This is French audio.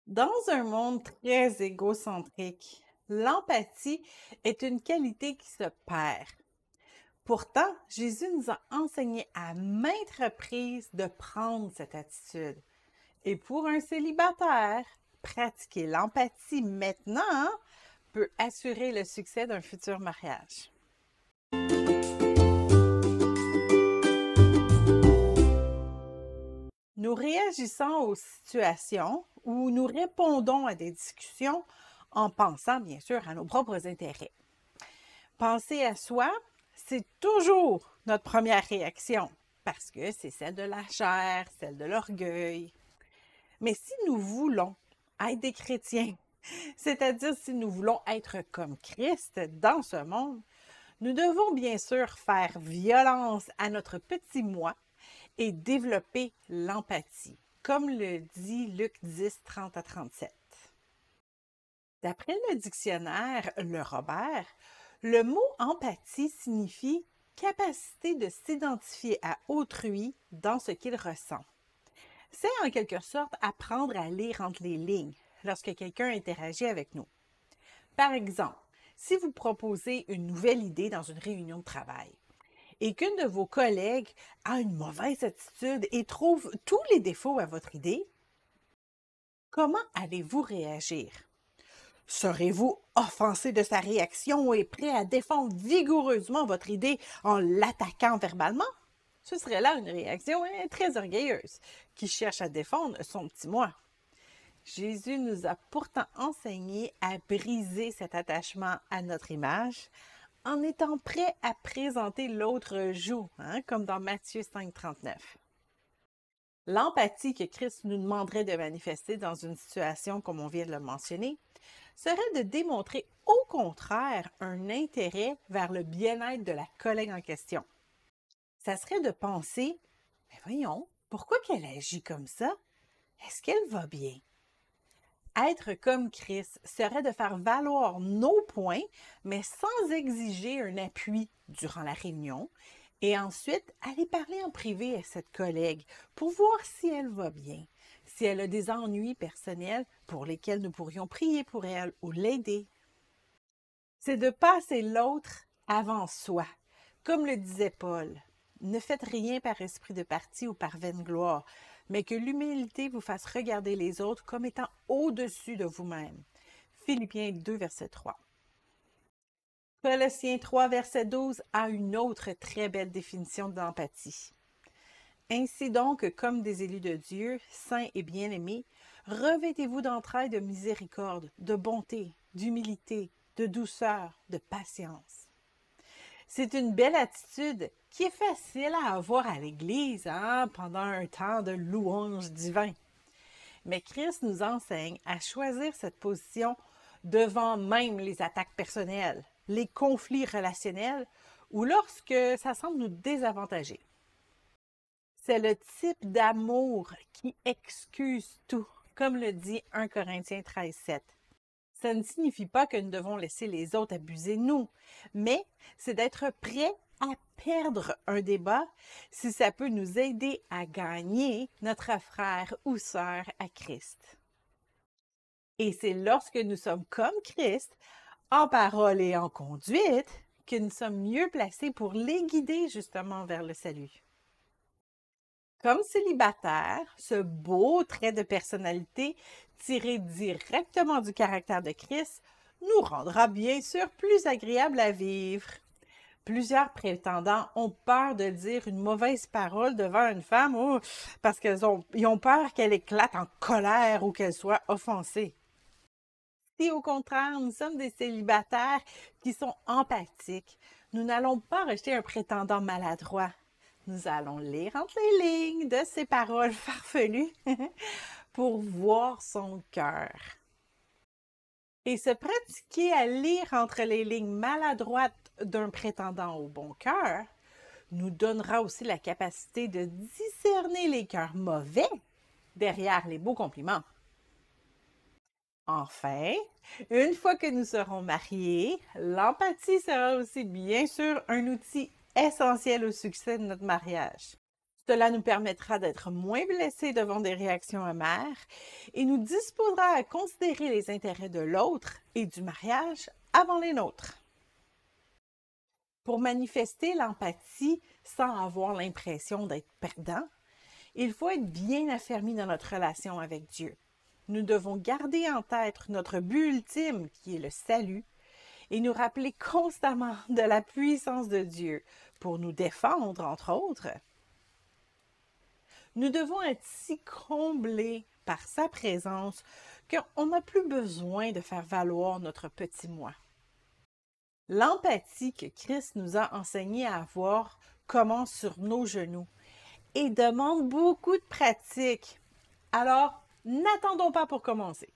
Dans un monde très égocentrique, l'empathie est une qualité qui se perd. Pourtant, Jésus nous a enseigné à maintes reprises de prendre cette attitude. Et pour un célibataire, pratiquer l'empathie maintenant peut assurer le succès d'un futur mariage. Nous réagissons aux situations ou nous répondons à des discussions en pensant bien sûr à nos propres intérêts. Penser à soi, c'est toujours notre première réaction parce que c'est celle de la chair, celle de l'orgueil. Mais si nous voulons être des chrétiens, c'est-à-dire si nous voulons être comme Christ dans ce monde, nous devons bien sûr faire violence à notre petit moi et développer l'empathie, comme le dit Luc 10, 30 à 37. D'après le dictionnaire Le Robert, le mot empathie signifie capacité de s'identifier à autrui dans ce qu'il ressent. C'est en quelque sorte apprendre à lire entre les lignes lorsque quelqu'un interagit avec nous. Par exemple, si vous proposez une nouvelle idée dans une réunion de travail et qu'une de vos collègues a une mauvaise attitude et trouve tous les défauts à votre idée, comment allez-vous réagir? Serez-vous offensé de sa réaction et prêt à défendre vigoureusement votre idée en l'attaquant verbalement? Ce serait là une réaction très orgueilleuse qui cherche à défendre son petit moi. Jésus nous a pourtant enseigné à briser cet attachement à notre image en étant prêt à présenter l'autre joue, comme dans Matthieu 5, 39. L'empathie que Christ nous demanderait de manifester dans une situation comme on vient de le mentionner serait de démontrer au contraire un intérêt vers le bien-être de la collègue en question. Ça serait de penser, mais voyons, pourquoi qu'elle agit comme ça? Est-ce qu'elle va bien? Être comme Christ serait de faire valoir nos points, mais sans exiger un appui durant la réunion, et ensuite aller parler en privé à cette collègue pour voir si elle va bien, si elle a des ennuis personnels pour lesquels nous pourrions prier pour elle ou l'aider. C'est de passer l'autre avant soi. Comme le disait Paul, ne faites rien par esprit de parti ou par vaine gloire, mais que l'humilité vous fasse regarder les autres comme étant au-dessus de vous-même. Philippiens 2, verset 3. Colossiens 3, verset 12 a une autre très belle définition de l'empathie. Ainsi donc, comme des élus de Dieu, saints et bien-aimés, revêtez-vous d'entrailles de miséricorde, de bonté, d'humilité, de douceur, de patience. C'est une belle attitude qui est facile à avoir à l'Église pendant un temps de louange divin. Mais Christ nous enseigne à choisir cette position devant même les attaques personnelles, les conflits relationnels ou lorsque ça semble nous désavantager. C'est le type d'amour qui excuse tout, comme le dit 1 Corinthiens 13, 7. Ça ne signifie pas que nous devons laisser les autres abuser de nous, mais c'est d'être prêt à perdre un débat si ça peut nous aider à gagner notre frère ou sœur à Christ. Et c'est lorsque nous sommes comme Christ, en parole et en conduite, que nous sommes mieux placés pour les guider justement vers le salut. Comme célibataire, ce beau trait de personnalité tiré directement du caractère de Christ nous rendra bien sûr plus agréable à vivre. Plusieurs prétendants ont peur de dire une mauvaise parole devant une femme parce ils ont peur qu'elle éclate en colère ou qu'elle soit offensée. Si au contraire, nous sommes des célibataires qui sont empathiques, nous n'allons pas rejeter un prétendant maladroit. Nous allons lire entre les lignes de ses paroles farfelues pour voir son cœur. Et se pratiquer à lire entre les lignes maladroites d'un prétendant au bon cœur nous donnera aussi la capacité de discerner les cœurs mauvais derrière les beaux compliments. Enfin, une fois que nous serons mariés, l'empathie sera aussi bien sûr un outil essentiel au succès de notre mariage. Cela nous permettra d'être moins blessés devant des réactions amères et nous disposera à considérer les intérêts de l'autre et du mariage avant les nôtres. Pour manifester l'empathie sans avoir l'impression d'être perdant, il faut être bien affermi dans notre relation avec Dieu. Nous devons garder en tête notre but ultime qui est le salut et nous rappeler constamment de la puissance de Dieu pour nous défendre, entre autres. Nous devons être si comblés par sa présence qu'on n'a plus besoin de faire valoir notre petit moi. L'empathie que Christ nous a enseigné à avoir commence sur nos genoux et demande beaucoup de pratique. Alors, n'attendons pas pour commencer.